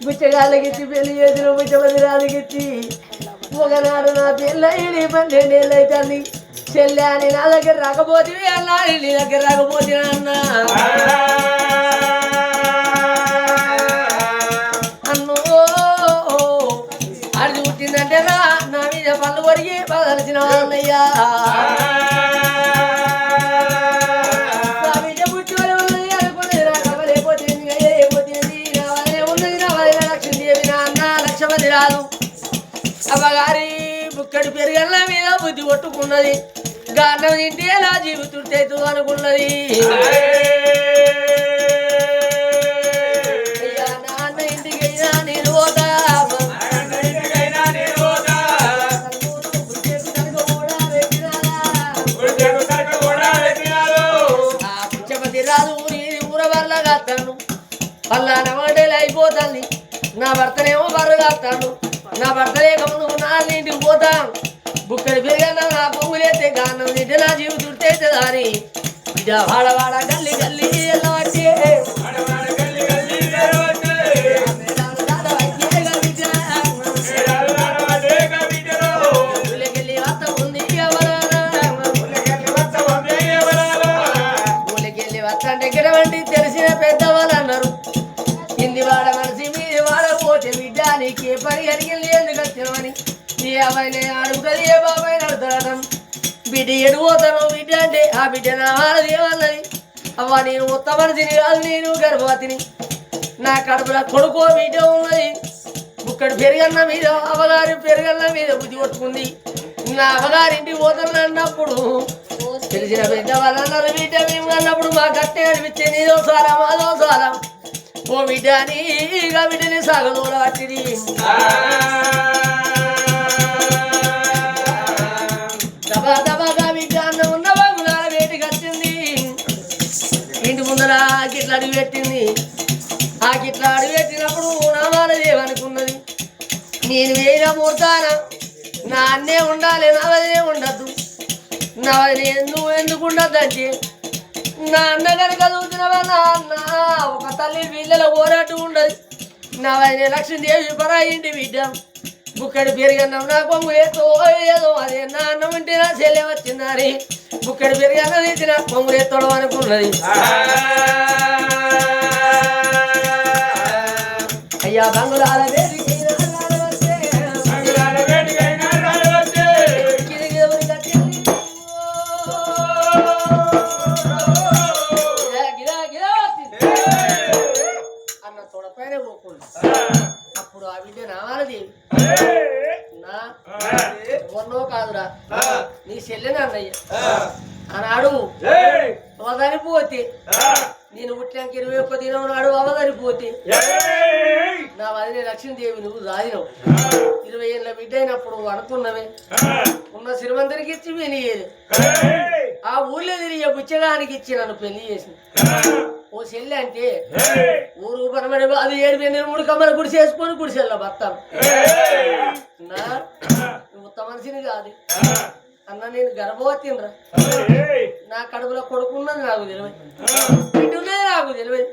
బుచ్చగాళ్ళకిచ్చి పెళ్లి చేసిన బుచ్చమంది రాజుకిచ్చి ఒకనాడు నా పెళ్ళి 12 ఏళ్ళు అవుతుంది చెల్లె అని నా దగ్గర రాకపోతే అన్నా నీ దగ్గర రాకపోతే అన్న అన్నో అది పుట్టిందంటే నా మీద పళ్ళు కొరిగి పదలిసిన అన్నయ్యా అమ్మగారి బుక్కడి పెరుగల్ల మీద బుద్ధి కొట్టుకున్నది గానం తింటే నా జీవితుంటే అనుకున్నది నాన్న ఇంటికి అయినా నేను పోతా పిచ్చపతి రాదు ఊర వల్ల కాస్తాను పల్లాన వాడేలు అయిపోతుంది నా భర్తనేమో బర్రగాస్తాను నా భర్త లేకముందు నా ఇంటికి పోతా బుక్కడి పెరిగన్నా నా పొంగులేస్తే గానం తింటే నా జీవితుంటే దారి వాడవాడ గల్లి గల్లి వంటి తెలిసిన పెద్దవాళ్ళు అన్నారు కింది వాడ మనిషి మీద వాడపోతే బిడ్డ నీకే పని అడిగింది ఎందుకు వచ్చినవని నీ అబ్బాయిని అడుగుతుంది ఏ బాబాయ్ అడుగుతాడు బిడ్డ ఎడిపోతాను బిడ్డ అంటే ఆ బిడ్డ నా వాళ్ళది ఏమన్నది అవ్వ నేను ఉత్త మనిషిని కాదు నేను గర్భవతిని నా కడుపులో కొడుకో బిడ్డ ఉన్నది బుక్కడు పెరుగన్న మీద అవ్వగారి పెరుగన్న మీద బుద్ధి కొట్టుకుంది నా అవ్వగారింటికి పోతాను అన్నప్పుడు తెలిసిన బిడ్డ వాళ్ళు అన్నారు బిడ్డ మేము అన్నప్పుడు మా కట్టే అనిపించే నీదో సారా మాదో సారా ఓ బిడ్డ అని ఇక బిడ్డని సాగదోల పట్టింది దబా దబాగా బిడ్డ అన్న ఉన్న బంగుళాల వేటికి వచ్చింది ఇంటి ముందర గిట్ల అడుగు పెట్టింది ఆ గిట్ల అడుగు పెట్టినప్పుడు నామాలదేవనుకున్నది నేను వేరే పోతానా నా అన్నే ఉండాలి నా వదిలే ఉండద్దు నా వదిలే ఎందుకు ఉండద్దు అంటే నా అన్న కనుక చూసినవా నా అన్న ఒక తల్లి వీళ్ళలో ఓరాటు ఉండదు నా వదిలే లక్ష్మీదేవి పరాయింటి బిడ్డ బుక్కడి పెరిగన్నం నా కొంగు ఏదో అదే నా అన్నం ఉంటే నా చెల్లె వచ్చిందని బుక్కడి పెరిగన్నం తీసి నా కొంగు ఎత్తడం అనుకున్నది అయ్యా బంగుళాల వేదిక అన్న తొడపైనే పోకుండా అప్పుడు ఆ బిడ్డ నామాలదేవి నా ఎవరినో కాదురా నీ చెల్లెని అన్నయ్య ఆనాడు అవదనిపోతే నేను పుట్టినాక 21 దినం నాడు అవదనిపోతే నా వదిలే లక్ష్మీదేవి నువ్వు దాదినవు 20 ఏళ్ళ బిడ్డ అయినప్పుడు అనుకున్నవే ఉన్న శ్రీమంతునికి ఇచ్చి పెళ్ళియేది ఆ ఊళ్ళో తిరిగే బుచ్చగానికి ఇచ్చి నన్ను పెళ్లి చేసి ఓ చెల్లి అంటే ఊరు పనమడి అది 7 పెళ్ళి 3 కమ్మలు గుడి చేసుకొని గుడిసెల్లా బతాను నా ఉత్త మనిషిని కాదు అన్న నేను గర్భవతిరా నా కడుపులో కొడుకున్నది నాకు తెలియదు బిడ్డ ఉన్నది నాకు తెలియదు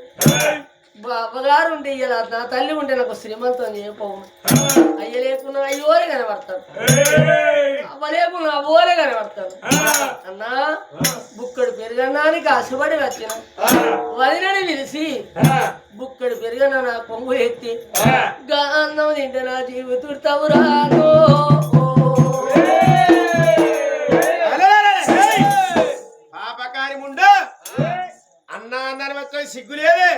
బావగారు ఉంటే ఇలా నా తల్లి ఉంటే నాకు శ్రీమంతం చేయపోవు అయ్య లేకున్నా అయ్యోరే కనబడతాను అవ్వ లేకున్నా అవ్వోరే కనబడతాను అన్నా బుక్కడు పెరుగన్నానికి ఆశపడి వచ్చిన వదినని పిలిచి బుక్కడు పెరుగన్న నా కొంగు ఎత్తి గా అన్నం తింటే నా జీవితుడతావు రాను పాపకారి ముండా అన్న అన్నాను వచ్చి సిగ్గు లేదే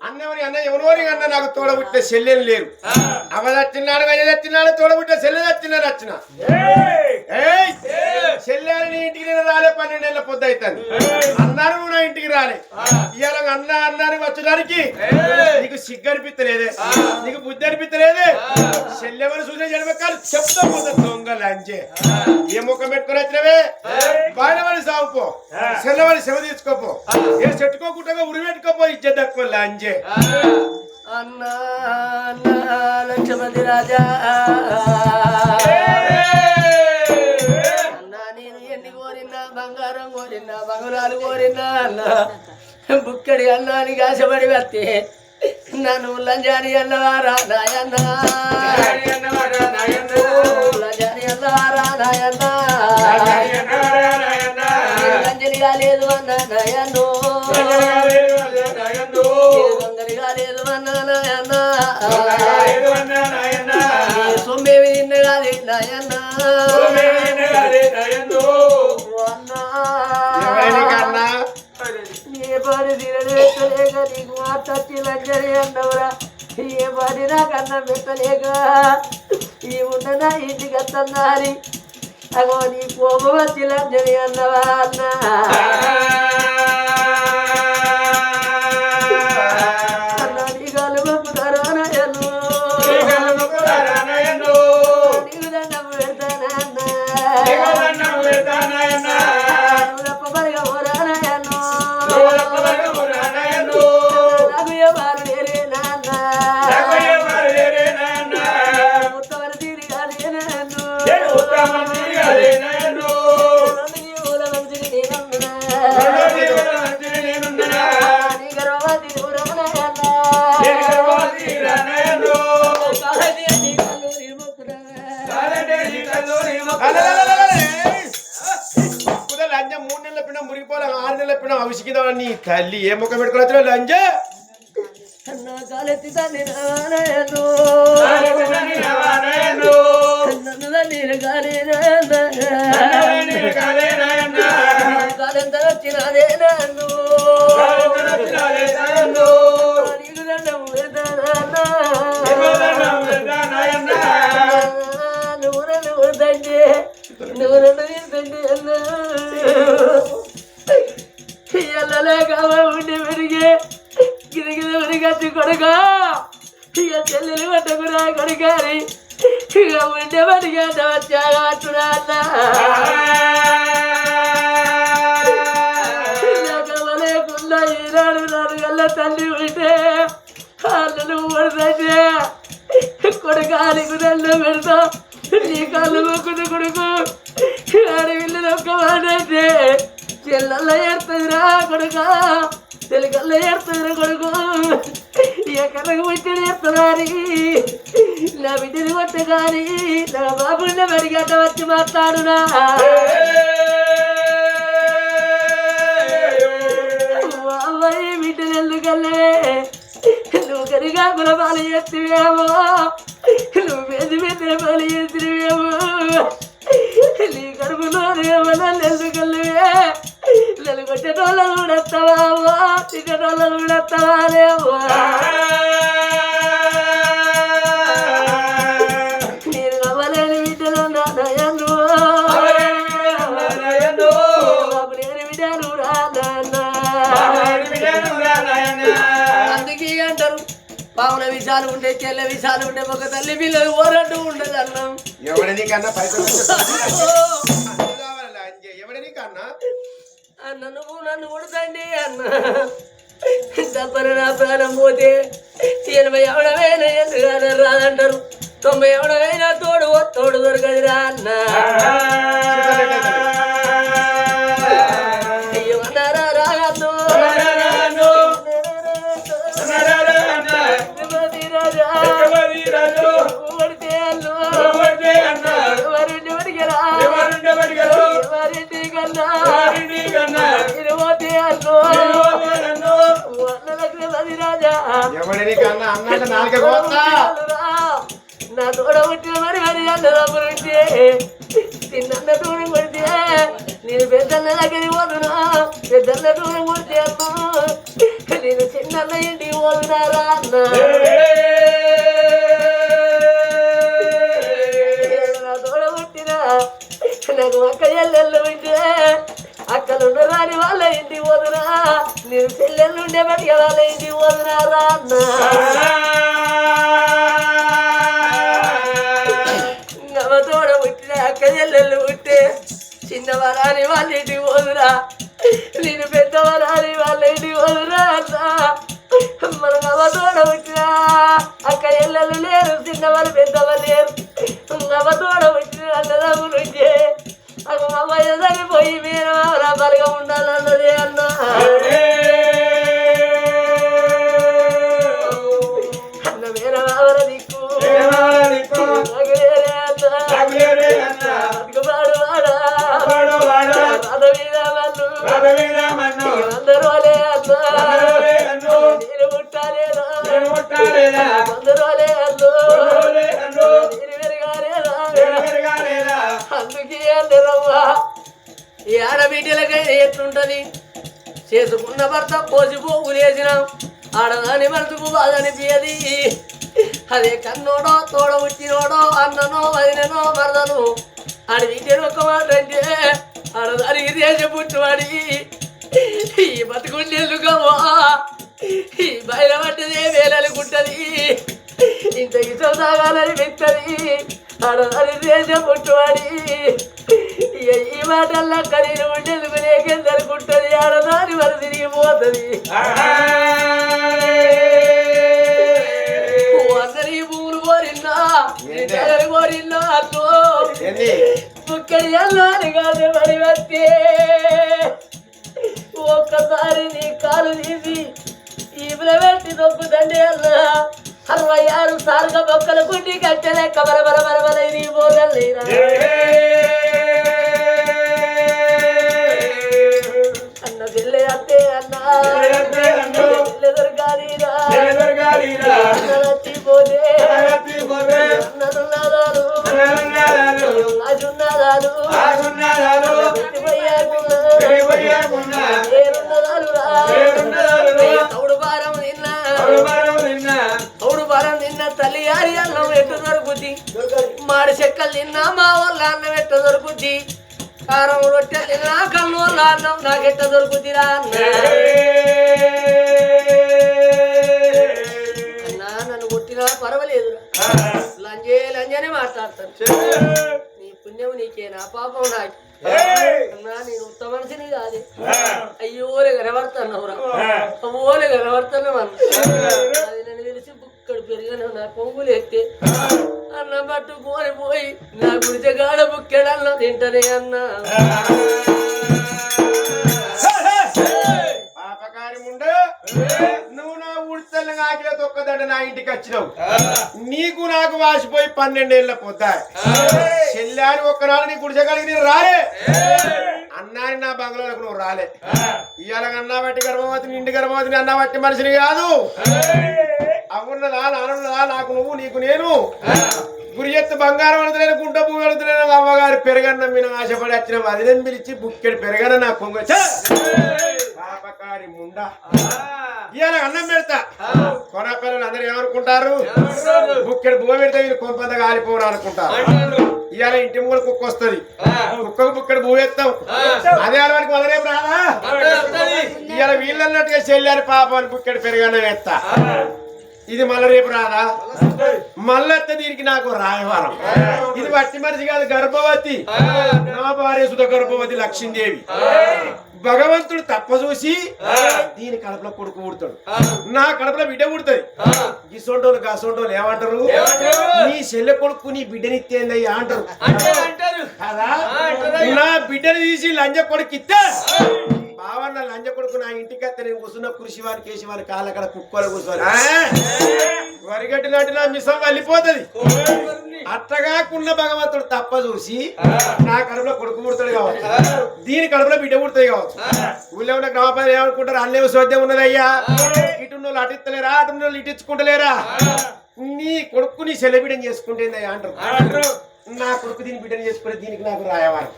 అన్నవని అన్న ఎవరోని అన్న నాకు తోడబుట్టిన చెల్లెలు లేరు అవ దచ్చినాడు అయ్య దచ్చినాడు తోడబుట్టిన చెల్లె దచ్చినాడు వచ్చిన చెల్లెని ఇంటికి నేను రాలే 12 ఏళ్ళ పొద్దు అవుతాను అన్నాను నువ్వు నా ఇంటికి రాలే ఇవాళ అన్న అన్నాను వచ్చడానికి నీకు సిగ్గు అనిపిస్తలేదే నీకు బుద్ధి అనిపిస్తలేదే చెల్లెమని చూసే జన్మకాలు చెప్తా పోతా దొంగ లంచే ఏ ముఖం పెట్టుకుని వచ్చినవే బాణమని సాగుపో చెల్లెమని శవ తీసుకోపో ఏ చెట్టుకోకుండా ఉరి పెట్టుకోపో ఇజ్జత్ తక్కువ లంచే అన్నా లక్ష్మణి రాజా అన్నా నేను ఎన్ని కోరినా బంగారం కోరినా బంగుళాలు కోరినా అన్నా బుక్కడి అన్నానికి ఆశపడి వస్తే నన్ను లంజాని అన్నవారా నాయన్నా లంజాని అన్నవారా నాయన్నా లంజని కాలేదు అన్నా నాయన్నో లేదు అన్నా నాయన్నా సొమ్మేమి నిన్న కాదు నాయన్నా ఏ పాడి తినలేక నీకు మాట్లాడి లంజరి అన్నవరా ఏ పాడి నాకు అన్నం పెట్టలేక ఈ ఉండనా ఇంటికి వస్తున్నారి అగో నీ కోపం వచ్చి లంజరి అన్నవా అన్నా లంజ 3 నెలల పిన్న మురిగిపోలే 6 నెలల పిన్న అవసికిదాన్ని తల్లి ఏ ముఖం పెట్టుకుని వచ్చిన లంజ ఉండి పెరిగే గిరిగిరి పెరిగచ్చి కొడుక ఇక చెల్లెలు పట్టకురా కొడుకారి ఇక ఉండే పడిగేట వచ్చాగా అట్టురా లేకుండా ఈనాడు 4 ఏళ్ళ తల్లి ఉంటే కాళ్ళు పడుతుంటే కొడుకానికి నన్ను పెడతాం నీ కాళ్ళు మొక్కుడు కొడుకు అడవిల్లు ఒక్క మాటైతే చెల్లెల్ల ఏడుతుందిరా కొడుక తెలుగల్ల ఏడుతుందిరా కొడుకు ఎక్కడికి పుట్టిన ఏడుతున్నారు నా బిడ్డని కొట్ట కానీ నా బాబుని అడిగట వచ్చి మాట్లాడునా అమ్మాయి బిడ్డలు ఎందుకల్లే నువ్వు కరిగా గులపాలు చేస్తువేమో నువ్వు పెద్ద పెద్ద పాలు చేస్తువేమో నీ కడుపులో నన్ను ఎందుకల్లే నన్ను కొట్టేటోళ్ళను కూడా వస్తావా తిట్టేటోళ్ళను కూడా వస్తావాలేమో నేను నవ్వలేని బిడ్డలు నాయను నేను బిడ్డను అందుకే అంటారు పావుల విషాలు ఉంటే చెల్ల విషాలు ఉంటే ఒక తల్లి పిల్లలు ఓరట్టు ఉండదు అన్నం ఎవడని కన్నా ఎవడని కన్నా అన్న నువ్వు నన్ను కొడుతండి అన్న తప్పన నా ప్రాణం పోతే 80 ఎవడమైనా ఎందుకన్నా రాదంటారు 90 ఎవడమైనా తోడు దొరకదురా అన్న అయ్యో అన్నారా రాగద్దు ఎవడి కన్నా అన్నట్టు నాలుక కోస్తా నా తోడ పుట్టిన మరి మరి అన్నదమ్ములుంటే చిన్న దూరం కొడితే నేను పెద్దన్న దగ్గరికి పోతున్నా పెద్దన్న దూరం కొడితే అన్న నేను చిన్న ఇంటికి పోతున్నారా అన్న నా తోడ పుట్టిన నాకు అక్క చెల్లెళ్ళు ఉంటే అక్కలున్న రాని వాళ్ళ ఇంటికి పోతున్నా నేను చెల్లెళ్ళు ఉండే బట్టి వాళ్ళ ఇంటికి పోతున్నారా అన్న తోడ పుట్టిన అక్క చెల్లెళ్ళు పుట్టే చిన్నవారాని వాళ్ళ ఇంటికి పోదురా నేను పెద్దవారాని వాళ్ళ ఇంటికి పోదురా అన్న మన అమ్మ తోడ పుట్టిన అక్క చెల్లెళ్ళు లేరు చిన్నవారు పెద్దవారు లేరు అమ్మ తోడ పుట్టిన అన్నదమ్ములు ఉంటే అమ్మ అమ్మాయి చనిపోయి మీరు బలగా ఉండాలన్నదే అన్న అన్న వేరే వావర దిక్కు అందరూ నేను ముట్టాలేదా అందరూ నేను పెరగాలేదా అందుకే అందరమ్మా ఈ ఆడబిడ్డలకైనా ఎట్లుంటది చేసుకున్న భర్త పోసిపోగు లేచినాం ఆడదాని మనసుకు బాధ అనిపించది అదే కన్నోడో తోడ వచ్చినోడో అన్ననో వదిననో మరదను ఆడి బిడ్డను ఒక మాట అంటే ఆడదానికి దేశ పుట్టువాడి ఈ బతుకుండేందుకమ్మా ఈ బయట పట్టదే వేలనుకుంటది ఇంత ఇష్టం తాగాలని పెత్తది ఆడదాని దేశ పుట్టువాడి ఈ మాటల్లో కనీరు ఉండేందుకు లేకెందనుకుంటది ఆడదాని మన తిరిగిపోతుంది అందరి భూములు కోరిన్నా కోరిన్నా అన్నో ముక్కడి అల్లాని కాదు మరి వస్తే ఒక్కసారి నీ కాలు తీసి ఈ పెట్టి నొక్కుదండి అన్న 66 సార్లు మొక్కల గుండి కట్టెలే కబరబరబరబర ఇది పోగలేరా అన్న చెల్లె అత్తే అన్న చెల్లె దొరకాలిరా నచ్చిపోతే అన్నదున్నాదాలు ఆజున్నాదాలు తౌడు భారం నిన్న తల్లి ఆరి అన్నం ఎట్టు దొరుకుద్ది మాడి చెక్కలు తిన్నా మా వాళ్ళ అన్నం ఎట్ట దొరుకుద్ది కారం రొట్టెలు తిన్నా కన్ను వాళ్ళ అన్నం నాకెట్ట దొరుకుద్దిరా అన్నా నన్ను కొట్టినా పర్వాలేదురా లంజనే మాట్లాడతాను నీ పుణ్యం నీకే నా పాపం నాకు అన్నా నేను ఉత్త మనిషిని కాదు అయ్యోలే కనబడుతున్నావురా అవ్వోలే కనబడుతున్నావు అన్న అది నన్ను తెలిసి బుక్కడు పెరిగాను నా కొంగులు ఎత్తే అన్నం పట్టుకొని పోయి నా గుడిచగాడ బుక్కెడు అన్నం తింటనే అన్నా నువ్వు నా ఊడ్చల్ని ఆకిలో తొక్కదండ నా ఇంటికి వచ్చినావు నీకు నాకు వాసిపోయి 12 ఏళ్ళ పోతాయి చెల్లాని ఒక్కనాడు నీ గుడిసెకాడికి నేను రాలే అన్నాని నా బంగ్లాలకు నువ్వు రాలే ఇవాళ అన్నా బట్టి గర్భవతిని ఇంటి గర్భవతిని అన్నా బట్టి మనిషిని కాదు అవున్నదా నానున్నదా నాకు నువ్వు నీకు నేను గురి ఎత్తు బంగారం అడుగులేను గుంట పువ్వు అడుగులేను అమ్మగారు పెరగన్న మీద ఆశపడి వచ్చిన వదిలేని పిలిచి బుక్కెడు పెరగన నా కొంగ పాపకారి ముండ ఇవాళ అన్నం పెడతా కొన పిల్లలు అందరూ ఏమనుకుంటారు బుక్కెడు బువ్వ పెడితే వీళ్ళు కొంపంత కాలిపోవడం అనుకుంటారు ఇవాళ ఇంటి మూల కుక్క వస్తుంది కుక్కకు బుక్కెడు బువ్వ ఎత్తాం అదే అలవాడికి వదలేపు రాదా ఇవాళ వీళ్ళన్నట్టుగా చెల్లారి పాప అని బుక్కెడు పెరగన్న వేస్తా ఇది మళ్ళీ రేపు రాదా మళ్ళీ దీనికి నాకు రాయవారం ఇది వట్టి మనిషి కాదు గర్భవతి నా భార్య సుధ గర్భవతి లక్ష్మీదేవి భగవంతుడు తప్ప చూసి దీని కడుపులో కొడుకు పుడతాడు నా కడుపులో బిడ్డ పుడుతుంది గిసొంటోళ్ళు గసొంటోళ్ళు ఏమంటారు నీ చెల్లె కొడుకు నీ బిడ్డనిత్తేందయ్యా అంటారు కదా నా బిడ్డని తీసి లంజ కొడుకు ఇస్తే బావన్న లంజ కొడుకు నా ఇంటికి వస్తే నేను కూర్చున్న కృషి వారి కేసి వారి కాళ్ళ అక్కడ కుక్కలు కూర్చోవాలి వరిగట్టి నాటి నా మిసం వెళ్ళిపోతుంది అట్టగాకున్న భగవంతుడు తప్ప చూసి నా కడుపులో కొడుకు పుడతాడు కావచ్చు దీని కడుపులో బిడ్డ పుడతాయి కావచ్చు ఊళ్ళో ఉన్న గ్రామ ప్రజలు ఏమనుకుంటారు అన్నేమో సోద్యం ఉన్నదయ్యా ఇటున్నోళ్ళు అటిత్తలేరా అటున్నోళ్ళు ఇటించుకుంటలేరా నీ కొడుకు నీ సెలబిడని చేసుకుంటే అంటారు నా కొడుకు దీని బిడ్డని చేసుకునే దీనికి నాకు రాయవారు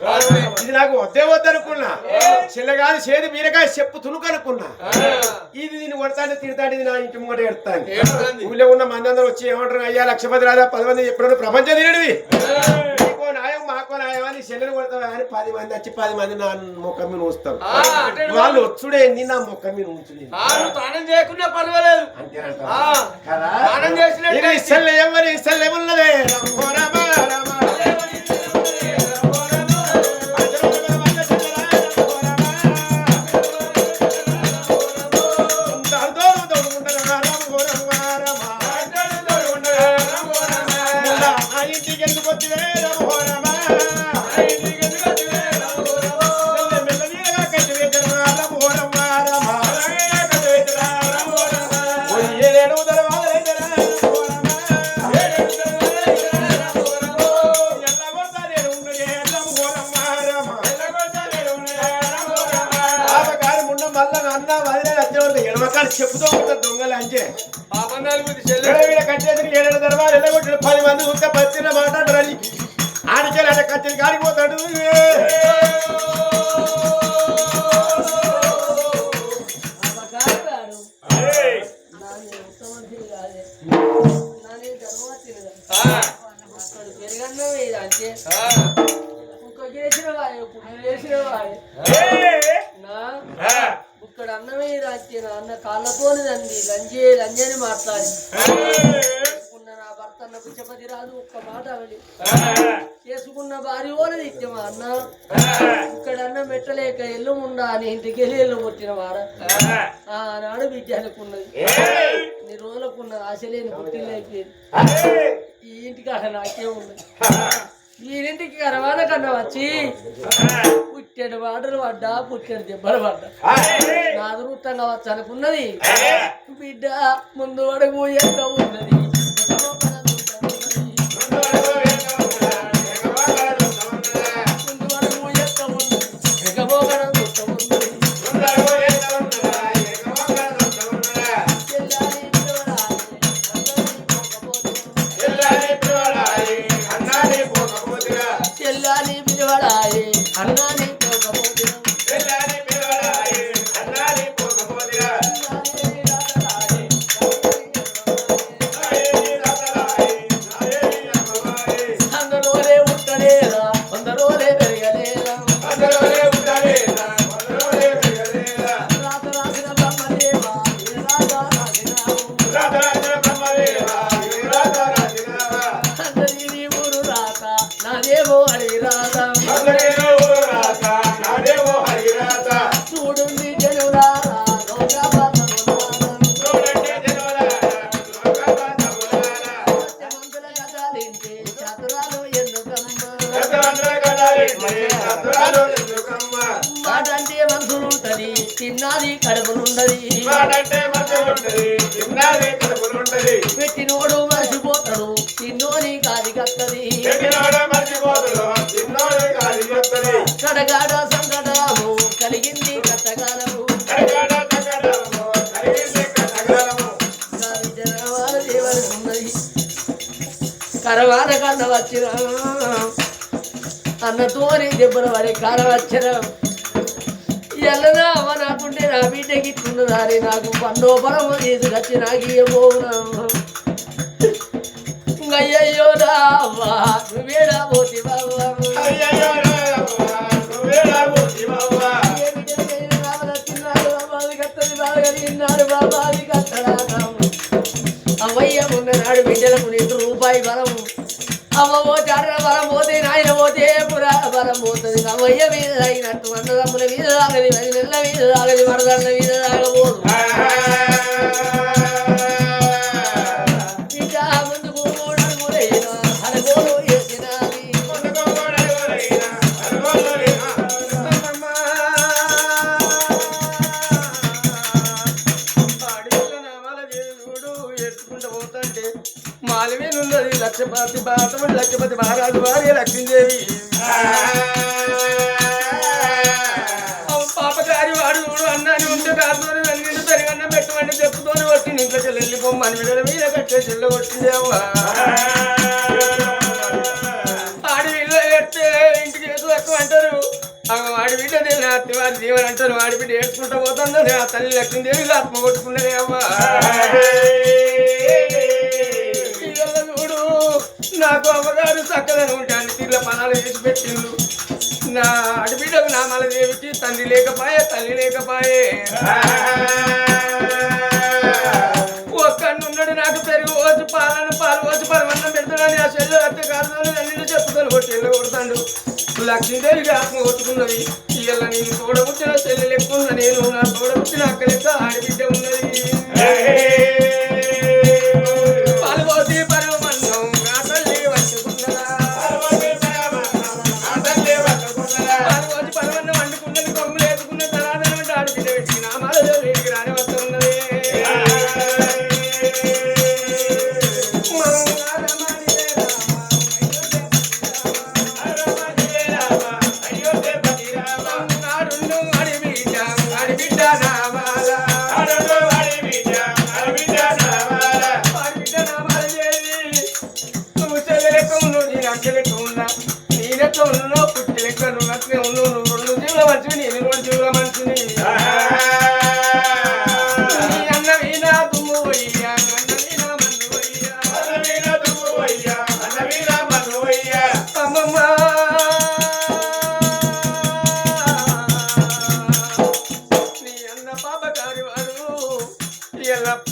ఇది నాకు వద్దే వద్దనుకున్నా చెల్ల కాదు చేతి బీరకాయ చెప్పు తునుకు అనుకున్నా ఇది దీన్ని కొడతాంటే తిడతాంటే ఇది నా ఇంటి ముంగట ఎడతాను ఊళ్ళో ఉన్న మంది అందరూ వచ్చి ఏమంటారు అయ్యా 1,00,000 మంది రాదా 10 మంది ఎప్పుడైనా ప్రపంచం తినడివి నీకో న్యాయం మాకో న్యాయం అని చెల్లెలు కొడతావా అని 10 మంది వచ్చి 10 మంది నా మొక్క మీద ఉంచుతారు వాళ్ళు వచ్చుడే నా మొక్క మీద ఉంచుడు స్నానం చేయకుండా పర్వాలేదు అంతేనంట ఎవరి సెల్లెమున్నదే చెప్పుతో ఉంటారు దొంగలు అంచే కట్టేసరికి 7 దర్వాలు వెళ్ళగొట్టాడు 10 మంది ఉంటే పచ్చిన మాట్లాడరు అని ఆడికెళ్ళి అంటే కచ్చిన కాడిపోతాడు ఇక్కడ అన్నమే రాజ్య అన్న కాళ్ళతోని తంది లంజని మాట్లాడి నా భర్త అన్న పిచ్చపతి రాదు ఒక్క మాట అవలి చేసుకున్న భార్య ఓనది ఇచ్చామా అన్న ఇక్కడ అన్న మెట్టలేక ఎల్లు ఉండా అని ఇంటికి వెళ్ళి ఎల్లు కొట్టిన వారా ఆనాడు విద్య అనుకున్నది నీ రోజులకున్న ఆశ లేని పుట్టిల్లు అయిపోయింది ఈ ఇంటికి అసలు నాకే ఉన్నది వీరింటికి కరవాన కన్నా వచ్చి పుట్టెడు వాటలు పడ్డా పుట్టెడు దెబ్బలు పడ్డా నా అదృష్టంగా వచ్చు అనుకున్నది బిడ్డ ముందు అడుగు ఎంత ఉన్నది మాటంటే మనసులు ఉంటది తిన్నది కడుపులుండది పెట్టినోడు మర్చిపోతాడు తిన్నోని కాది కత్తది కడగాడ సంకటము కలిగింది కట్టకాలము ఉన్నది కరవాడ కన్న వచ్చిన అన్నతోని దెబ్బల వారి కాలం వచ్చిన ఎల్లనా అమ్మ నాకుంటే నా బిడ్డకి ఇట్టున్నదారి నాకు పన్నో పరమ తీసుకొచ్చి నాకు ఇవ్వబోనా అయ్యయ్యో రావా నువ్వేడా పోతి బాబా కలిగినాడు బాబాది కట్టడా అవ్వయ్య ఉన్ననాడు బిడ్డలకు నీకు రూపాయి బలం అమ్మ పోతే అన్న బలం పోతే నాయన పోతే పురా బలం పోతుంది అమ్మయ్య మీద తాగినట్టు అన్నదమ్ముల మీద తాగది 10 నెలల మీద తాగది మరదళ్ళ మీద తాగబోదు ఇంకా ముందుకు 3 అడుగులైనా అరగోలు వేసినది ఎత్తుకుంటూ పోతుంటే మాలమేనున్నది లక్షపతి బాటమని లక్షపతి మహారాజు భార్య లక్ష్మీదేవి పాపగారి వాడు అన్నాన్ని ఉంటే కాదుని నన్ను పెరిగన్న పెట్టమని చెప్పుతోనే వచ్చి ఇంట్లో చెల్లెల్లి బొమ్మని మీద మీద కట్టే చెల్లె వచ్చిందేవా ఆడి వీళ్ళ ఏడితే ఇంటికి ఎక్కువ ఎక్కువ అంటారు వాడి బిడ్డ నేను అత్తివారి జీవని అంటారు వాడి బిడ్డ ఏడ్చుకుంటా పోతుందని ఆ తల్లి లక్ష్మీదేవి ఆత్మ కొట్టుకున్నదే అమ్మా చూడు నాకు అమ్మగారు చక్కదని ఉంటాను తీర్ల పనాలు చేసి పెట్టిండు నా ఆడబిడ్డకు నామాలదేవికి తండ్రి లేకపాయే తల్లి లేకపాయే ఒక్కడున్నాడు నాకు పెరుగు వచ్చి పాలను పాలు వచ్చి పరమన్నం పెడతాడని ఆ చెల్లి అత్తే కాదు అన్ని చెప్పుతాను కొట్టి చెల్లి కొడతాడు లక్ష్మీదేవికి ఆత్మ కొట్టుకున్నది ఇవాళ నేను తోడబుట్టిన చెల్లి లెక్క ఉన్న నేను నా తోడబుట్టిన అక్క లెక్క ఆడబిడ్డ ఉన్నది పాలు పోసి పరమన్నం నా తల్లి వచ్చుకున్నదా పరమన్నం వండుకున్నది కొమ్ములు వేసుకున్న తరాదనమంటే ఆడబిడ్డ పెట్టి నామాలదేవికి రాని వస్తున్నది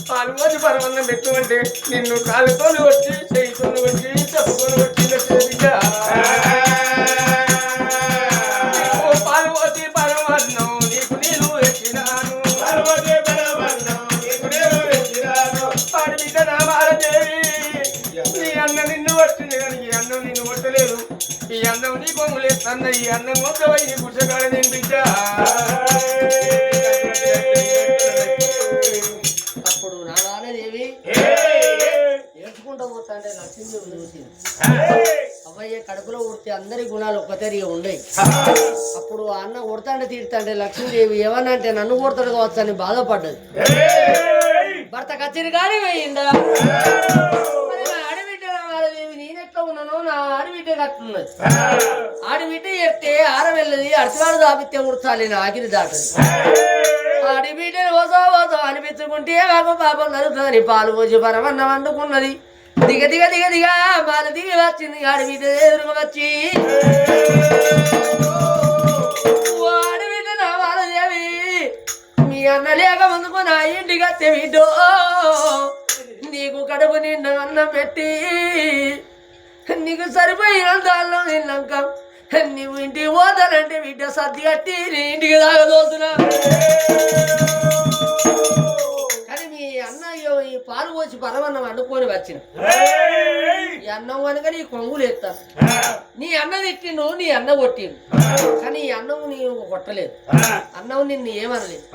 పాలు వచ్చి పరమన్నం పెట్టుకుంటే నిన్ను కాలుతో వచ్చి చేయితో వచ్చి చెప్పుకొని వచ్చింది పాలు వచ్చి పరమన్నం నీకు నేను ఎక్కినాను పాడి బిడ్డ నామాలదేవి నీ అన్న నిన్ను వచ్చింది కానీ ఈ అన్నం నిన్ను కొట్టలేదు ఈ అన్నం నీ కొంగులేస్తన్న ఈ అన్నం మొత్తమై నీ పుచ్చగాడ నేను బిడ్డ అప్పుడు నాగాలదేవి ఏడ్చుకుంటూ పోతాంటే లక్ష్మీదేవి చూసింది అబ్బాయి కడుపులో ఉడితే అందరి గుణాలు ఒక్కతరిగా ఉండేవి అప్పుడు అన్న కొడతాంటే తీరుతాంటే లక్ష్మీదేవి ఏమన్నా అంటే నన్ను కొడతాడు కావచ్చు అని బాధపడ్డది భర్త కచ్చిరి కానీ వేయిందా నా ఆడబిడ్డ నాగాలదేవి నేనెట్లా ఉన్నానో నా ఆడబిడ్డ కట్టున్నది ఆడబిడ్డ చెప్తే ఆరం వెళ్ళది అర్చవాడు దాపితే ఉడతాలి నా ఆకిరి దాటది ఆడబిడ్డని ఓసో ఓసో అనిపించుకుంటే బాబు పాపం నలుగుతుంది పాలు పోసి పరమన్నం వండుకున్నది దిగ దిగ దిగ దిగా పాలు దిగి వచ్చింది ఆడబిడ్డ ఎదురుగా వచ్చి ఆడబిడ్డ నా బాలదేవి మీ అన్న లేక ముందుకు నా ఇంటికి వస్తే బిడ్డో నీకు కడుపు నిండా అన్నం పెట్టి నీకు సరిపోయినంత అన్నం తిన్నాక నువ్వు ఇంటికి పోతానంటే బిడ్డ సర్ది కట్టి నీ ఇంటికి తాగదోతున్నా కానీ మీ అన్న ఈ పాలు పోసి పరమన్నం వండుకొని వచ్చిన ఈ అన్నం కనుక నీ కొంగులు ఎత్తాను నీ అన్న తిట్టిండు నీ అన్న కొట్టిండు కానీ ఈ అన్నం నీవు కొట్టలేదు అన్నం నిన్ను ఏమనలేదు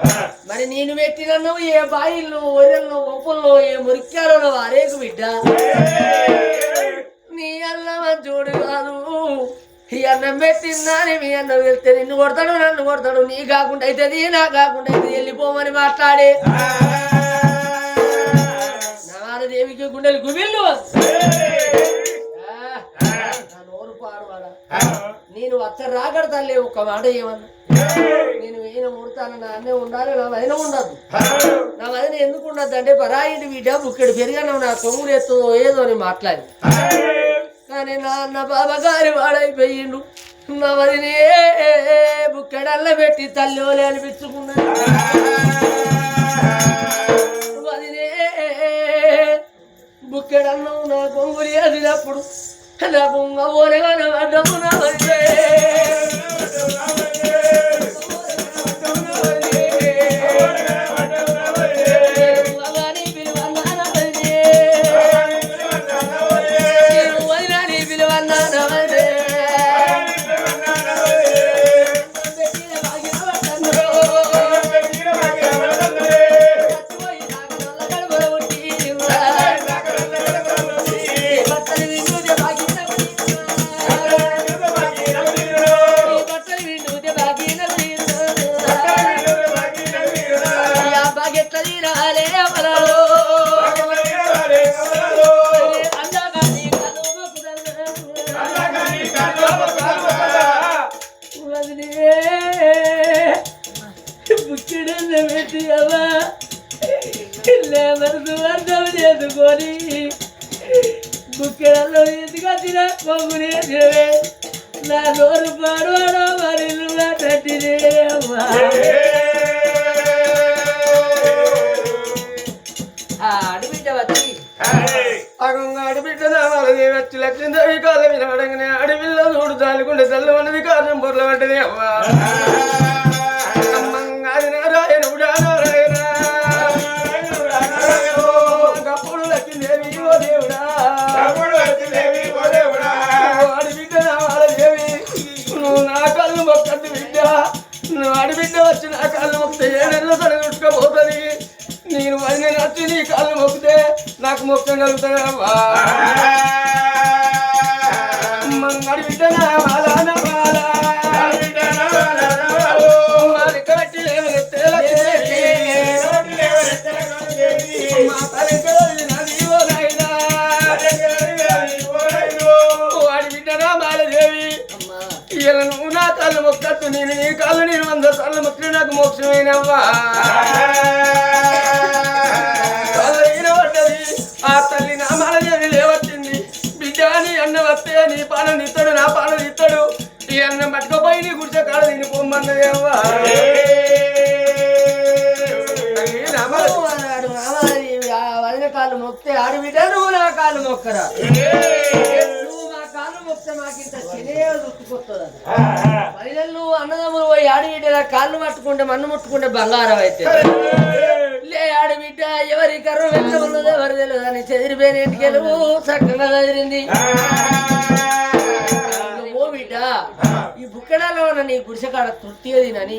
మరి నేను పెట్టిన అన్నం ఏ బాయిల్లో ఒరెల్లో ఒప్పల్లో ఏ మురిక్యాలలో అరేకు బిడ్డ నీ అన్న మంచోడు కాదు ఈ అన్నం పెట్టిందని మీ అన్న వెళ్తే నిన్ను కొడతాడు నన్ను కొడతాడు నీ కాకుండా అవుతుంది నా కాకుండా అవుతుంది వెళ్ళిపోమని మాట్లాడే నాగాలదేవికి గుండెలు గుబిల్లు నా నోరు పాడువాడా నేను వచ్చ రాగడతాలే ఒక్క మాట ఏమన్నా నేను ఈయన ముడతాను నా అన్నే ఉండాలి నా వదిన ఉండద్దు నా వదిన ఎందుకు ఉండద్దు అంటే పరాయింటి బిడ్డ బుక్కెడు పెరిగాను నా కొమ్ములు ఎత్తు ఏదో అని మాట్లాడి కానీ నా అన్న బాబాగారి వాడైపోయిండు నా వదినే బుక్కెడల్ల పెట్టి తల్లి అనిపించుకున్నాడు వదినే బుక్కెడన్నం నా కొంగులి అదినప్పుడు నా కొంగ ఓనగా నా అడ్డము నా వదిలే ఎత్తుకొని బుక్కెడల్లో ఎందుకచ్చిన కొంగునే దేవే నా నోరు పాడవాడా మరి తట్టినే అమ్మా ఆడబిడ్డ వచ్చి ఆడబిడ్డ నామాలది వచ్చి లక్ష్మీదేవి కాళ్ళ మీద పడగానే అడవిలో చూడు జాలికుంటే చల్లమన్నది కారణం పొరల పడ్డది అమ్మా అది నారాయణుడా నారాయణ గప్పుడు లక్ష్మీదేవి ఓ దేవుడా ఆడబిడ్డ నామాలదేవి నువ్వు నా కళ్ళు మొక్కద్దు బిడ్డ నువ్వు ఆడబిడ్డ వచ్చి నా కళ్ళు మొక్కితే ఏడెళ్ళ తొడగొట్టుకోబోతుంది నేను వదిన వచ్చి నీ కాళ్ళు మొక్కితే నాకు మొక్కం కలుగుతావా మంగడి బిడ్డ వాడి బిడ్డ మాలదేవి ఇలా నువ్వు నా కాళ్ళు మొక్కట్టు నేను నీ కాళ్ళు నేను 100 సార్లు మొక్కి నాకు మోక్షమైనవ్వా ఆ తల్లి నా మాలదేవి లేవచ్చింది బిడ్డ నీ అన్న వస్తే నీ పాలన ఇస్తాడు నా పాలన ఇస్తాడు ఈ అన్నం పట్టుకోపోయి నీ గుడిసె కాడ దీన్ని పొమ్మన్నదేవ్వా వదిన కాళ్ళు మొక్కితే ఆడబిడ్డ నువ్వు నా కాళ్ళు మొక్కరా నువ్వు మా కాళ్ళు మొక్కితే మాకింత శనియాలు రుట్టుకొస్తుంది వదినలు అన్నదమ్ములు పోయి ఆడబిడ్డ కాళ్ళు పట్టుకుంటే మన్ను ముట్టుకుంటే బంగారం అయితే లే ఆడబిడ్డ ఎవరి కర్రం ఎంత ఉన్నదో ఎవరు తెలియదు అని చెదిరిపోయిన ఇంటికి వెళ్ళవు చక్కగా చదిరింది ఓ బిడ్డ ఈ బుక్కడాలో ఉన్న నీ గుడిసెకాడ తృప్తిగా తినని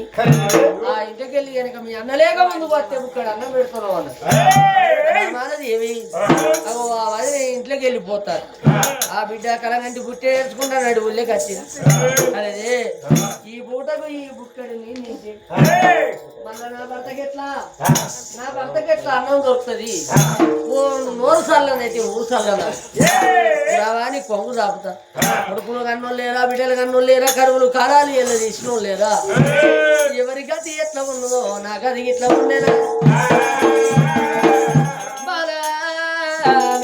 ఆ ఇంటికి వెళ్ళి కనుక మీ అన్నలేక ముందు వస్తే బుక్కడ అన్నం పెడుతున్నావు అన్నది ఏమి అగో ఆ వదిన ఇంట్లోకి వెళ్ళిపోతారు ఆ బిడ్డ కలగంటి బుట్టే నేర్చుకుంటాడు ఊళ్ళోకి వచ్చింది అదే ఈ పూటకు ఈ బుక్కడు నేను మళ్ళా నా భర్తకి ఎట్లా అన్నం దొరుకుతుంది ఓ నోరు సల్లనైతే ఊరు సల్లన రావాని కొంగు చాపుతా కొడుకులు కన్నోళ్ళు లేరా బిడ్డలు కన్నోళ్ళు లేరా కరువులు కారాలు ఎలా తీసిన లేరా ఎవరి గది ఎట్లా ఉన్నదో నా గది ఇట్లా ఉండేనా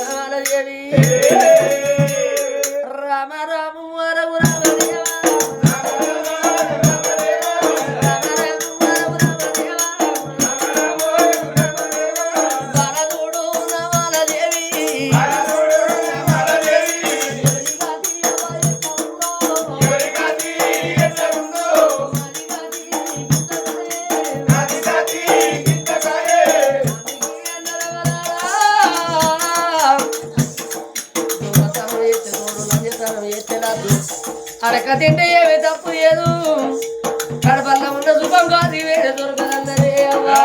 బాలదేవి రామ రాము వరవు అడక తింటే ఏమి తప్పు లేదు కడపల్ల ఉన్న శుభం కాదు వేరే దొరకదన్నదే అవ్వా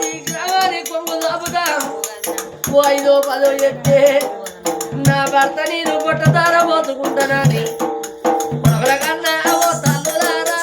ఈ గ్రామానికి కొంగు చాపుతా ఓ 5 10 చెప్తే నా భర్త నేను పొట్టదార పోతుకుంటానని కన్నా ఓ తల్లులారా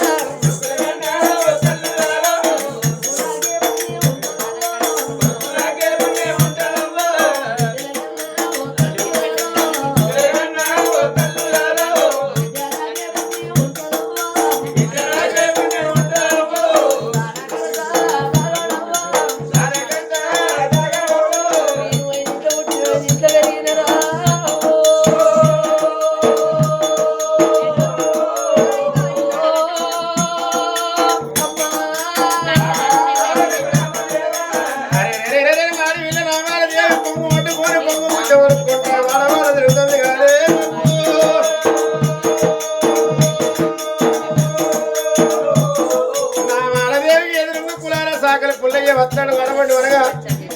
పుల్లయ్య వస్తాడు కనబడి వనగా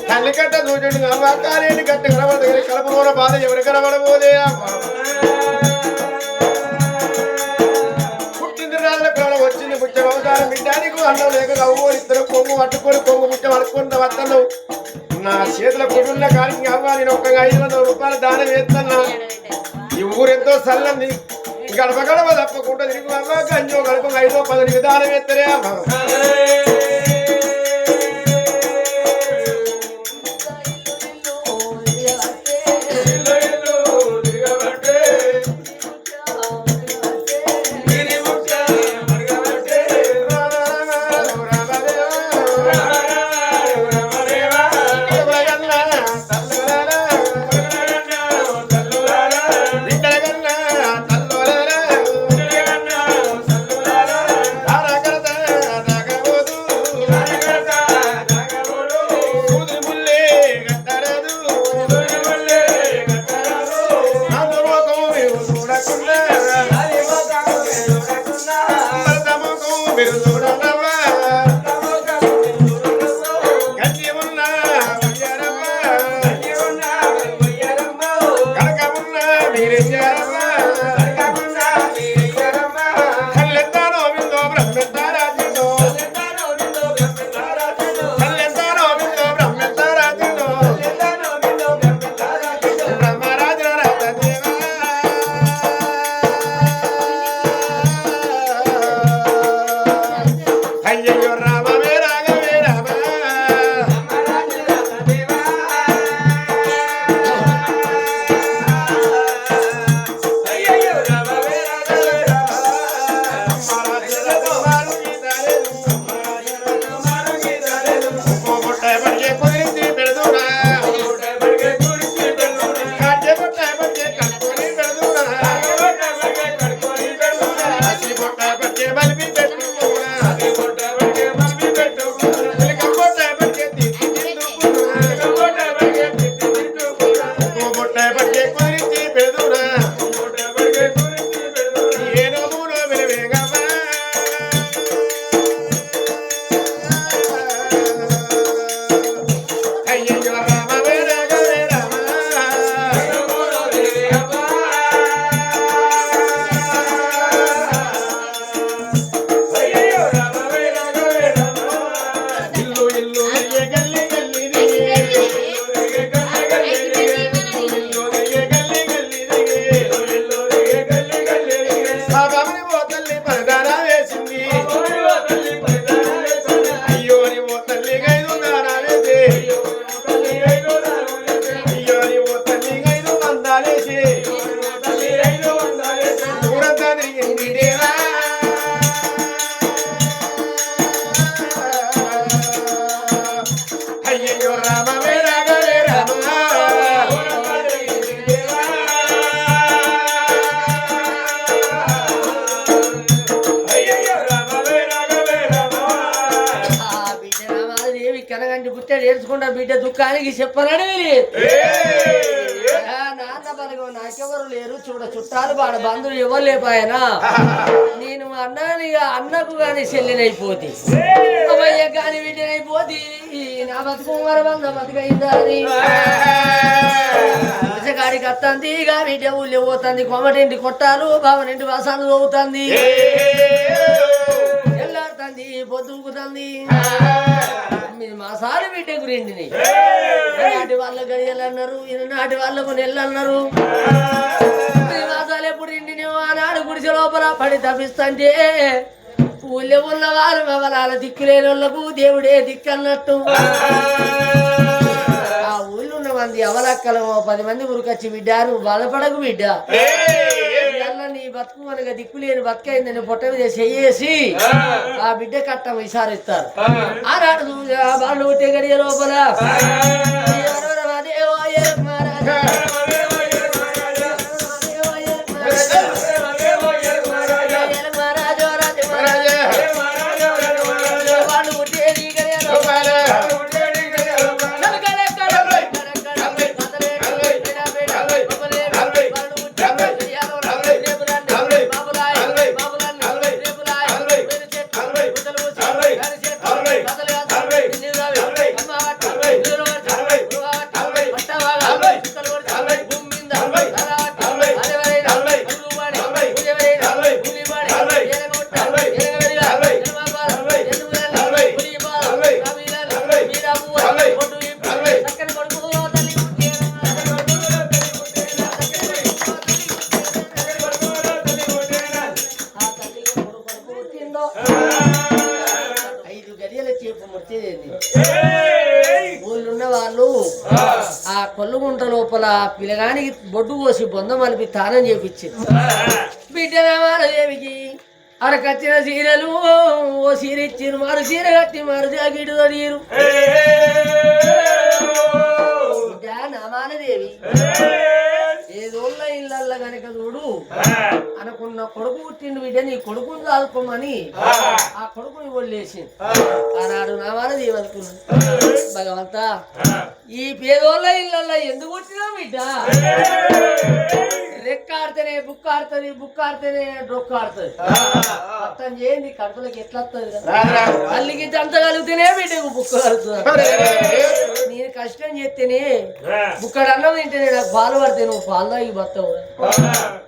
తల్లి కట్ట చూచండి అమ్మారేంటి కట్ట కనబడదు కలప బాధ ఎవరు కనబడబోదే పుట్టింది రాళ్ళ పిల్లలు వచ్చింది ముచ్చ అవతారం బిడ్డానికి అన్నం లేక నవ్వు ఇద్దరు కొంగు పట్టుకొని కొంగు ముచ్చ పట్టుకున్న వస్తాను నా చేతుల కొడున్న కాలికి అవ్వ నేను ఒక్క 500 రూపాయలు దానం వేస్తున్నా ఈ ఊరెంతో చల్లంది గడప గడప తప్పకుండా తిరిగి అవ్వ గంజో గడప 5 10 దానం వేస్తారే అవ్వ దేవి కనగంటి పుట్టాడు ఏడ్చుకుంటా బిడ్డ దుఃఖానికి చెప్పనని నాన్న బలగో నాకెవరు లేరు చూడ చుట్టాలు బాడ బంధువులు ఎవరు లేపాయనా నేను అన్నకు గాని చెల్లినైపోతే అమ్మయ్య గాని బిడ్డనైపోతే నా బతుకు మరి బంధ బతుకైందా కాడికి వస్తుంది ఇక బిడ్డ ఊళ్ళో పోతుంది కొమ్మటింటి కొట్టాలు బావనింటి వాసాలు పోతుంది ఎల్లాడుతుంది పొద్దుకుతుంది మాసాలు బిడ్డ గురించి నాటి వాళ్ళ గడియలు అన్నారు నాటి వాళ్ళకు నెల్లు అన్నారు మాసాలు ఎప్పుడు ఇంటినేమో ఆనాడు గుడిసె లోపల పడి తప్పిస్తుంటే ఊళ్ళో ఉన్న వారు వాళ్ళ దిక్కులేని వాళ్ళకు దేవుడే దిక్కు అన్నట్టు ఆ ఊళ్ళో ఉన్న మంది అవలక్కలు 10 మంది ఉరికొచ్చి బిడ్డ నువ్వు బాధపడకు బిడ్డ నీ బతుకు మనగా దిక్కులేని బతుకైందని పొట్ట మీద చేసి ఆ బిడ్డ కట్టం విసారిస్తారు ఆనాడు వాళ్ళు ఉంటే గడియ లోపల ఊళ్ళున్న వాళ్ళు ఆ కొల్లుగుంట లోపల పిల్లగానికి బొడ్డు పోసి బొంద మలిపి తానం చేపించింది బిడ్డ రామాలదేవికి అడకచ్చిన చీరలు ఓ చీర ఇచ్చిన మారు చీర కట్టి మారు జాకెట్ తొడిగిరు బిడ్డ నామాలదేవి ఏదో ఇళ్ళల్లో గనక చూడు అనుకున్న కొడుకు పుట్టిండు బిడ్డ నీ కొడుకుని దాల్కోమని ఆ కొడుకుని వదిలేసింది ఆనాడు నామాలదేవి అనుకున్నాడు భగవంత ఈ పేదోళ్ళ ఇళ్ళల్లో ఎందుకు పుట్టినా బిడ్డ రెక్కాడితేనే బుక్కాడుతుంది బుక్కాడితేనే డొక్కాడుతుంది అర్థం చేయండి కడుపులకి ఎట్లా వస్తుంది తల్లికి దంత కలిగితేనే బిడ్డకు బుక్క కలుగుతుంది నేను కష్టం చేస్తేనే బుక్కడు అన్నం తింటేనే నాకు పాలు పడితే నువ్వు పాలు తాగి బతావు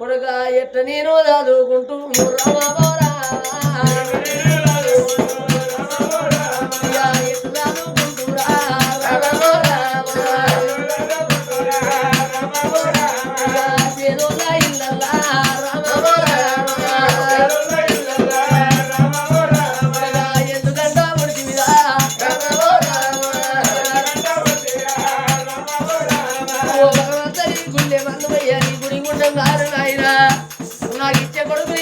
కొడుగా ఎట్ట నేను చదువుకుంటూ రామాబోరా నాకు ఇచ్చే కొడుకు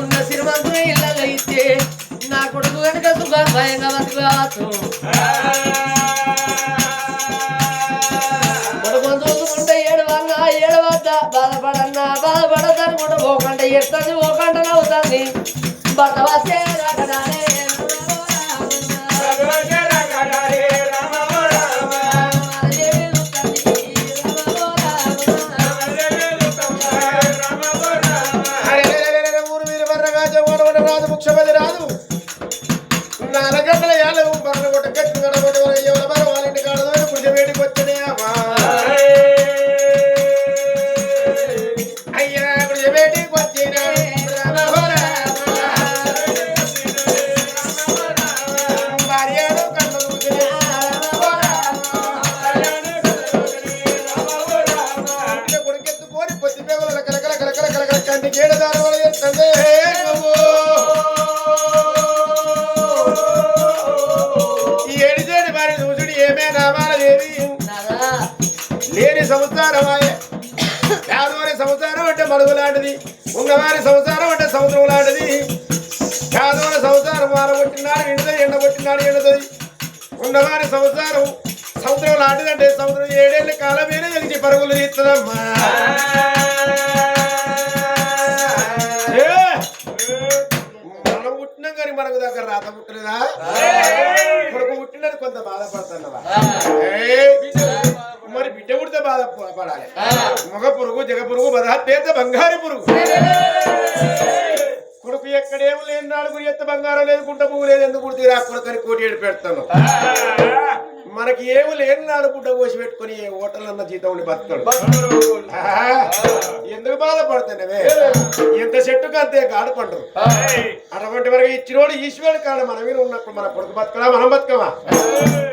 ఉన్న సిరిమంతుని ఇళ్ళలో ఇస్తే నా కొడుకు కనుక భయంగా బతుకు కొడుకు చూసుకుంటే ఏడవద్దా బాధపడన్నా బాధపడదనుకుంటా పోకంటే ఎడుతుంది పోకంట నవ్వుతుంది భర్త వస్తే ముఖ్యమంత్రి రాదు 4 గంటల యాలు బర్రె కొట్ట గట్టి గడగొట్టి ఎవరి బర్రె వాళ్ళ ఇంటి కాడదు పుడిచ వేడికి వచ్చానే అమ్మా అయ్యా పుడిచ వేడికి వచ్చినా భార్యను కళ్ళు చూసినా కొడుకెత్తుకొని పొద్దు పేగుల కలకల కలకల కలకల కంటి గేడ దాని వల్ల చేస్తుంది లేని సంసారమాయ పేదవారి సంసారం అంటే మడుగు లాంటిది ఉన్నవారి సంసారం అంటే సముద్రం లాంటిది పేదవారి సంసారం వారగొట్టినాడు ఎండుతుంది ఎండగొట్టినాడు ఎండుతుంది ఉన్నవారి సంసారం సముద్రం లాంటిదంటే సముద్రం 7 ఏళ్ళ కాలమేనే వెలిగి పరుగులు తీస్తుందమ్మా మనం పుట్టినాం కానీ మనకు దగ్గర రాత పుట్టలేదా కొడుకు పుట్టిన పుట్టినది కొంత బాధపడుతున్నావా ఏయ్, మరి బిడ్డ పుడితే బాధపడాలి మగ పురుగు జగ పురుగు బదహత్తేత బంగారు పురుగు కొడుకు ఎక్కడేమో లేని నాలుగు ఎత్త బంగారం లేదు గుంట పువ్వు లేదు ఎందుకు కుడితే కొడుకని కోటి ఏడు పెడతాను మనకి ఏమి లేని నాడు గుడ్డ కోసి పెట్టుకుని ఏ హోటల్ అన్న జీతం ఉండి బతుకుతాడు ఎందుకు బాధపడుతున్నావే ఎంత చెట్టుకు అంతే గాడు పండు అటువంటి వరకు ఇచ్చినోడు ఈశ్వరుడు కాదు మన మీద ఉన్నప్పుడు మన కొడుకు బతకలా మనం బతుకమా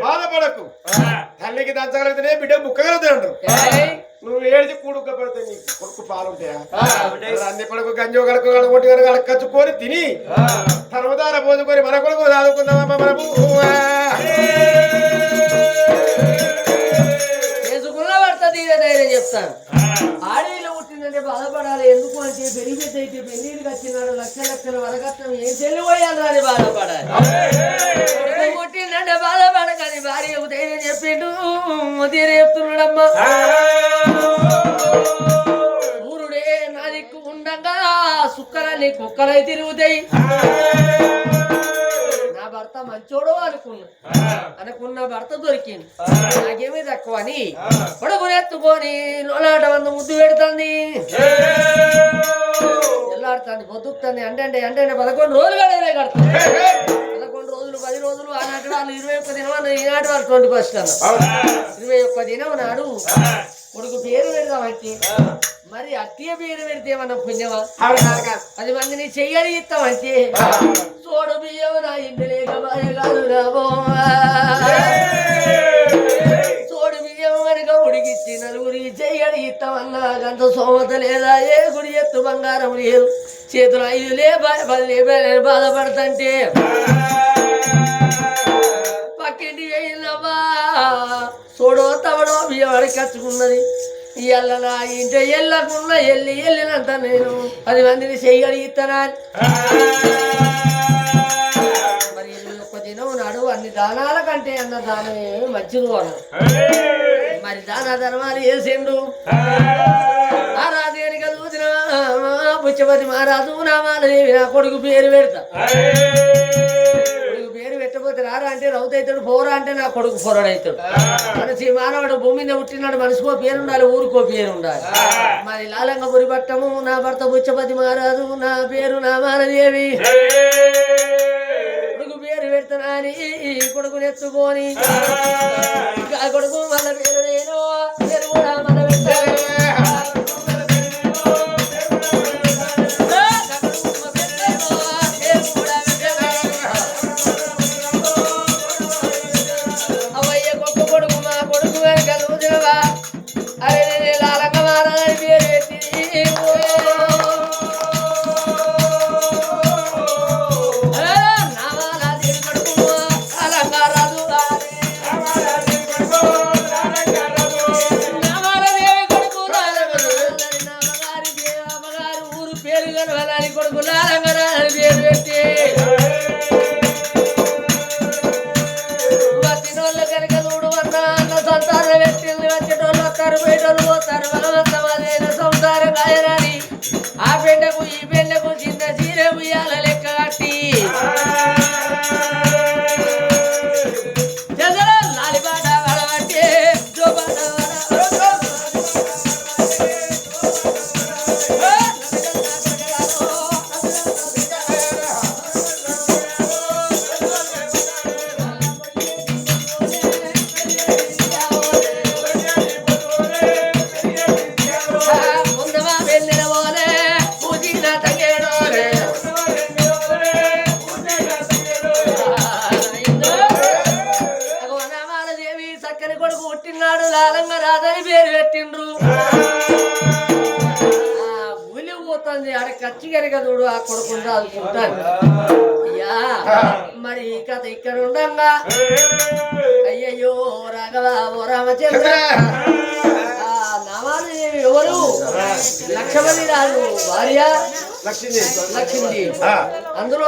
బాధపడకు తల్లికి దంచగలిగితేనే బిడ్డ బుక్కగలుగుతాయి అంటారు నువ్వు ఏడిచి కూడుక పడితే నీ కొడుకు పాలుంటాయా అన్ని కొడుకు గంజో కడుకు కడుకొట్టి కనుక అడకచ్చుకొని తిని తర్వాత పోదుకొని మన కొడుకు చదువుకుందామా మనము చేసుకున్న పడుతుంది ధైర్యం చెప్తాను ఆడేళ్ళు పుట్టిందంటే బాధపడాలి ఎందుకు అంటే పెరిగితే అయితే పెళ్లికి వచ్చినాడు లక్షల వరకట్నం ఏం చెల్లిపోయాలి అని బాధపడాలి పుట్టిందంటే బాధపడకని భార్య ధైర్యం చెప్పిండు తీరే చెప్తున్నాడమ్మా సూర్యుడే నా దిక్కు ఉండగా సుక్కరాన్ని కుక్కలై తిరుగుతాయి నా భర్త మంచోడు అనుకున్న భర్త దొరికింది నాకేమీ తక్కువ అని పొడుగునెత్తుకొని లోలాట వంద ముద్దు పెడుతుంది ఎల్లాడుతుంది పొద్దుకుతుంది అంటే 11 రోజులు గడవలే కడుతుంది 11 రోజులు 10 రోజులు ఆనాటి వాళ్ళు 21 దినం ఈనాటి వాళ్ళు 21 అన్నారు 21 దినం నాడు కొడుకు పేరు పెడదామంటే మరి అత్తయ్య పేరు పెడితే ఏమన్నా పుణ్యమా 10 మందిని చెయ్యని ఇస్తామంటే చూడు బియ్యం నా ఇంటి లేక కాదు రాబో చూడు బియ్యం కనుక ఉడికిచ్చి నలుగురికి చెయ్యని ఇస్తామన్నా అంత సోమత లేదా ఏ గుడి ఎత్తు బంగారం లేదు చేతులు 5 లేబా 10 లేబా బాధపడతంటే పక్కింటి వేయిందమ్మా చూడో తవడో బియ్యం అడకచ్చుకున్నది ఇవాళ నా ఇంటి ఎల్లకున్న వెళ్ళినంత నేను 10 మందిని చెయ్యడిగిస్తానా మరి 21 దినం నాడు అన్ని దానాల కంటే అన్న దానమే మంచిది అన్నాడు మరి దాన ధర్మాలు వేసిండు ఆ రాజు వెనుక చూసిన పుచ్చపతి మహారాజు నామాలదేవి నా కొడుకు పేరు పెడతా పేరు పెట్టబోతే రారా అంటే రౌతు అవుతాడు పోరా అంటే నా కొడుకు పొరడు అవుతాడు మనిషి మానవుడు భూమి మీద పుట్టినాడు మనిషికో పేరు ఉండాలి ఊరికో పేరు ఉండాలి మరి లాలంగా పురిపట్టము నా భర్త పుచ్చపతి మహారాజు నా పేరు నామాలదేవి కొడుకు పేరు పెడతానా అని కొడుకుని ఎత్తుకొని ఆ కొడుకు మళ్ళీ పేరు నేను పేరు కూడా మళ్ళీ పెట్టాను అరే లాలంగా మారాలని పేరు పెట్టి నామాలదేవి కొడుకు అలంగారాజు నామాలదేవి కొడుకు అమ్మగారు ఊరు పేరు కలవాలని కొడుకు లాలంగారాజు పేరు పెట్టి వచ్చినోళ్ళు కనుక చూడు అన్న సంతానం పెట్టింది వచ్చేటోళ్ళు వస్తారు బయటోళ్ళు పోతారు బలవంతమైన సంసారం కాయరాని ఆ పెండకు ఈ పెండకు చిన్న చీర ఉయ్యాల లెక్క కట్టి లాలిపాట వడబట్టే జోపాట కొడుకు పుట్టినాడు లాలంగా రాదని పేరు పెట్టిండ్రు ఊలి పోతుంది ఆడ ఖర్చు కనుక చూడు ఆ కొడుకుని రాదుకుంటాను అయ్యా మరి ఈ కథ ఇక్కడ ఉండంగా అయ్యయ్యో రాఘవ ఓ రామచంద్ర నామాలు ఎవరు లక్ష్మణి రాదు భార్య లక్ష్మీ అందులో